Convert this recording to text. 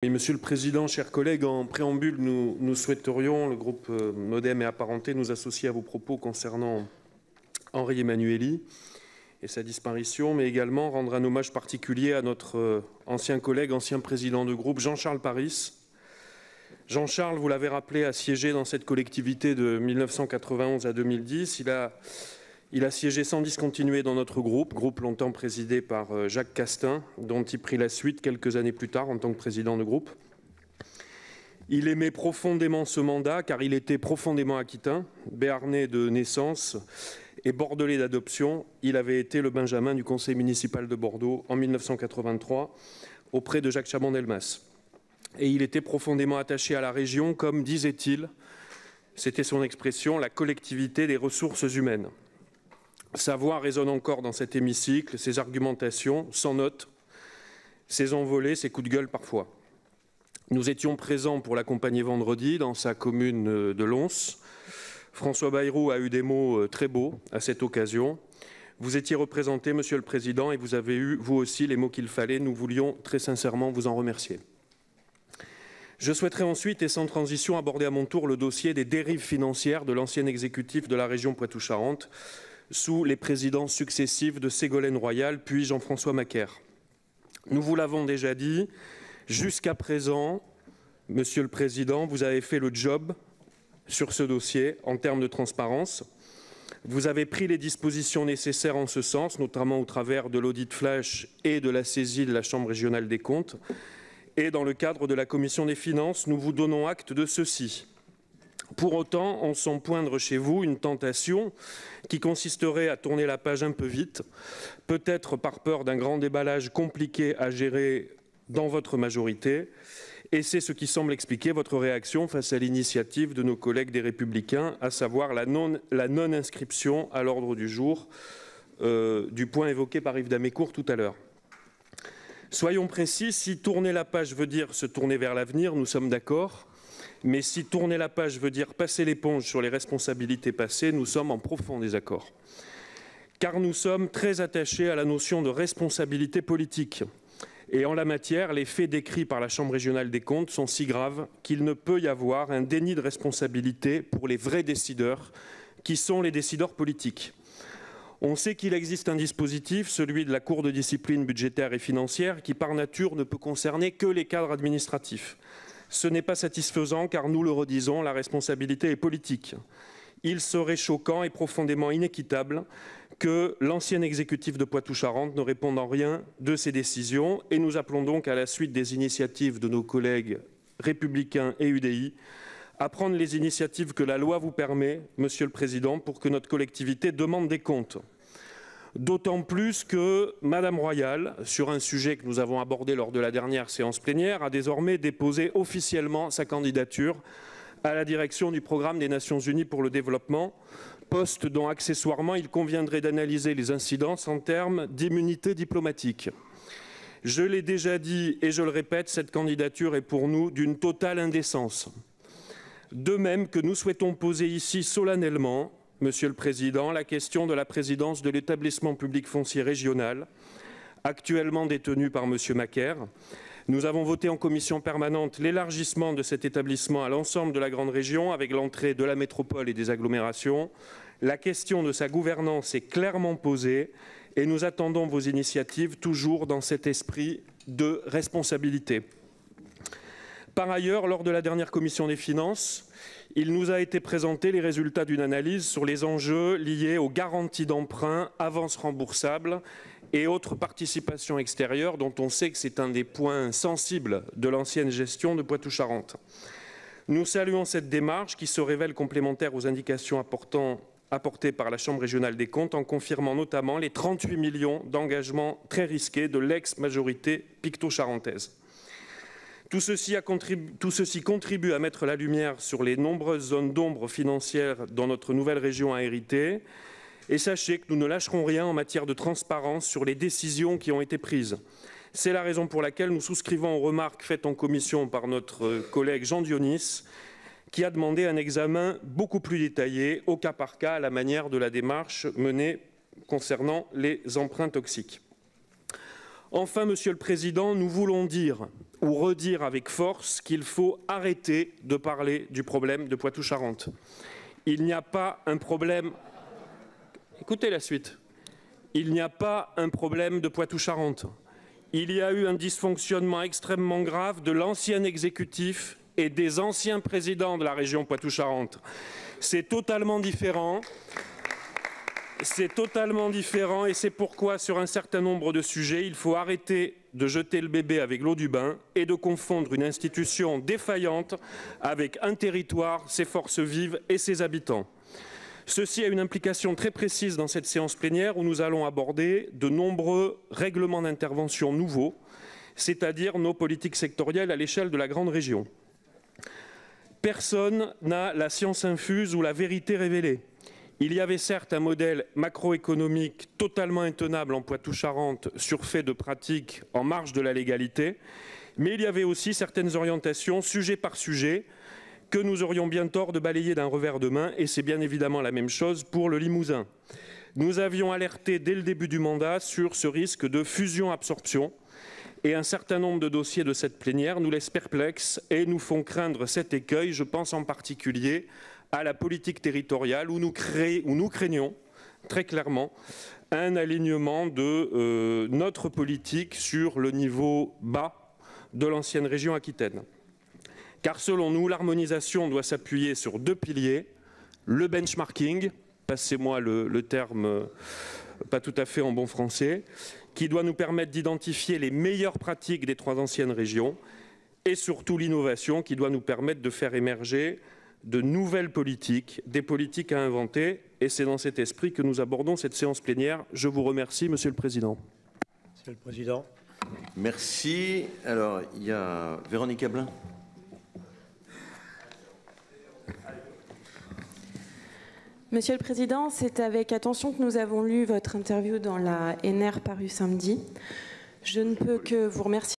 Oui, Monsieur le Président, chers collègues, en préambule, nous souhaiterions, le groupe Modem et Apparentés, nous associer à vos propos concernant Henri Emmanuelli et sa disparition, mais également rendre un hommage particulier à notre ancien collègue, ancien président de groupe, Jean-Charles Paris. Jean-Charles, vous l'avez rappelé, a siégé dans cette collectivité de 1991 à 2010. Il a siégé sans discontinuer dans notre groupe longtemps présidé par Jacques Castin, dont il prit la suite quelques années plus tard en tant que président de groupe. Il aimait profondément ce mandat car il était profondément aquitain, béarnais de naissance et bordelais d'adoption. Il avait été le benjamin du conseil municipal de Bordeaux en 1983 auprès de Jacques Chaban-Delmas. Et il était profondément attaché à la région comme, disait-il, c'était son expression, la collectivité des ressources humaines. Sa voix résonne encore dans cet hémicycle, ses argumentations, sans notes, ses envolées, ses coups de gueule parfois. Nous étions présents pour l'accompagner vendredi dans sa commune de Lons. François Bayrou a eu des mots très beaux à cette occasion. Vous étiez représenté, Monsieur le Président, et vous avez eu, vous aussi, les mots qu'il fallait. Nous voulions très sincèrement vous en remercier. Je souhaiterais ensuite, et sans transition, aborder à mon tour le dossier des dérives financières de l'ancien exécutif de la région Poitou-Charentes, sous les présidences successives de Ségolène Royal, puis Jean-François Macaire. Nous vous l'avons déjà dit, jusqu'à présent, Monsieur le Président, vous avez fait le job sur ce dossier en termes de transparence. Vous avez pris les dispositions nécessaires en ce sens, notamment au travers de l'audit flash et de la saisie de la Chambre régionale des comptes. Et dans le cadre de la Commission des finances, nous vous donnons acte de ceci. Pour autant, on sent poindre chez vous une tentation qui consisterait à tourner la page un peu vite, peut-être par peur d'un grand déballage compliqué à gérer dans votre majorité, et c'est ce qui semble expliquer votre réaction face à l'initiative de nos collègues des Républicains, à savoir la non-inscription à l'ordre du jour du point évoqué par Yves Damécourt tout à l'heure. Soyons précis, si tourner la page veut dire se tourner vers l'avenir, nous sommes d'accord. Mais si tourner la page veut dire passer l'éponge sur les responsabilités passées, nous sommes en profond désaccord. Car nous sommes très attachés à la notion de responsabilité politique. Et en la matière, les faits décrits par la Chambre régionale des comptes sont si graves qu'il ne peut y avoir un déni de responsabilité pour les vrais décideurs, qui sont les décideurs politiques. On sait qu'il existe un dispositif, celui de la Cour de discipline budgétaire et financière, qui par nature ne peut concerner que les cadres administratifs. Ce n'est pas satisfaisant car, nous le redisons, la responsabilité est politique. Il serait choquant et profondément inéquitable que l'ancien exécutif de Poitou-Charentes ne réponde en rien de ces décisions et nous appelons donc, à la suite des initiatives de nos collègues républicains et UDI, à prendre les initiatives que la loi vous permet, Monsieur le Président, pour que notre collectivité demande des comptes. D'autant plus que Madame Royal, sur un sujet que nous avons abordé lors de la dernière séance plénière, a désormais déposé officiellement sa candidature à la direction du programme des Nations Unies pour le développement, poste dont accessoirement il conviendrait d'analyser les incidences en termes d'immunité diplomatique. Je l'ai déjà dit et je le répète, cette candidature est pour nous d'une totale indécence. De même que nous souhaitons poser ici solennellement, Monsieur le Président, la question de la présidence de l'établissement public foncier régional, actuellement détenu par Monsieur Macaire. Nous avons voté en commission permanente l'élargissement de cet établissement à l'ensemble de la grande région avec l'entrée de la métropole et des agglomérations. La question de sa gouvernance est clairement posée et nous attendons vos initiatives toujours dans cet esprit de responsabilité. Par ailleurs, lors de la dernière commission des finances, il nous a été présenté les résultats d'une analyse sur les enjeux liés aux garanties d'emprunt, avances remboursables et autres participations extérieures dont on sait que c'est un des points sensibles de l'ancienne gestion de Poitou-Charentes. Nous saluons cette démarche qui se révèle complémentaire aux indications apportées par la Chambre régionale des comptes en confirmant notamment les 38 millions d'engagements très risqués de l'ex-majorité picto-charentaise. Tout ceci contribue à mettre la lumière sur les nombreuses zones d'ombre financières dont notre nouvelle région a hérité. Et sachez que nous ne lâcherons rien en matière de transparence sur les décisions qui ont été prises. C'est la raison pour laquelle nous souscrivons aux remarques faites en commission par notre collègue Jean Dionis, qui a demandé un examen beaucoup plus détaillé, au cas par cas, à la manière de la démarche menée concernant les emprunts toxiques. Enfin, Monsieur le Président, nous voulons dire ou redire avec force qu'il faut arrêter de parler du problème de Poitou-Charentes. Il n'y a pas un problème... Écoutez la suite. Il n'y a pas un problème de Poitou-Charentes. Il y a eu un dysfonctionnement extrêmement grave de l'ancien exécutif et des anciens présidents de la région Poitou-Charentes. C'est totalement différent. C'est totalement différent et c'est pourquoi, sur un certain nombre de sujets, il faut arrêter de jeter le bébé avec l'eau du bain et de confondre une institution défaillante avec un territoire, ses forces vives et ses habitants. Ceci a une implication très précise dans cette séance plénière où nous allons aborder de nombreux règlements d'intervention nouveaux, c'est-à-dire nos politiques sectorielles à l'échelle de la grande région. Personne n'a la science infuse ou la vérité révélée. Il y avait certes un modèle macroéconomique totalement intenable en Poitou-Charentes, surfait de pratiques en marge de la légalité, mais il y avait aussi certaines orientations, sujet par sujet, que nous aurions bien tort de balayer d'un revers de main, et c'est bien évidemment la même chose pour le Limousin. Nous avions alerté dès le début du mandat sur ce risque de fusion-absorption, et un certain nombre de dossiers de cette plénière nous laissent perplexes et nous font craindre cet écueil. Je pense en particulier à la politique territoriale où nous craignons très clairement un alignement de notre politique sur le niveau bas de l'ancienne région Aquitaine. Car selon nous, l'harmonisation doit s'appuyer sur deux piliers, le benchmarking, passez-moi le terme pas tout à fait en bon français, qui doit nous permettre d'identifier les meilleures pratiques des trois anciennes régions, et surtout l'innovation qui doit nous permettre de faire émerger de nouvelles politiques, des politiques à inventer, et c'est dans cet esprit que nous abordons cette séance plénière. Je vous remercie, Monsieur le Président. Monsieur le Président. Merci. Alors, il y a Véronique Ablin. Monsieur le Président, c'est avec attention que nous avons lu votre interview dans la NR parue samedi. Je ne peux que vous remercier.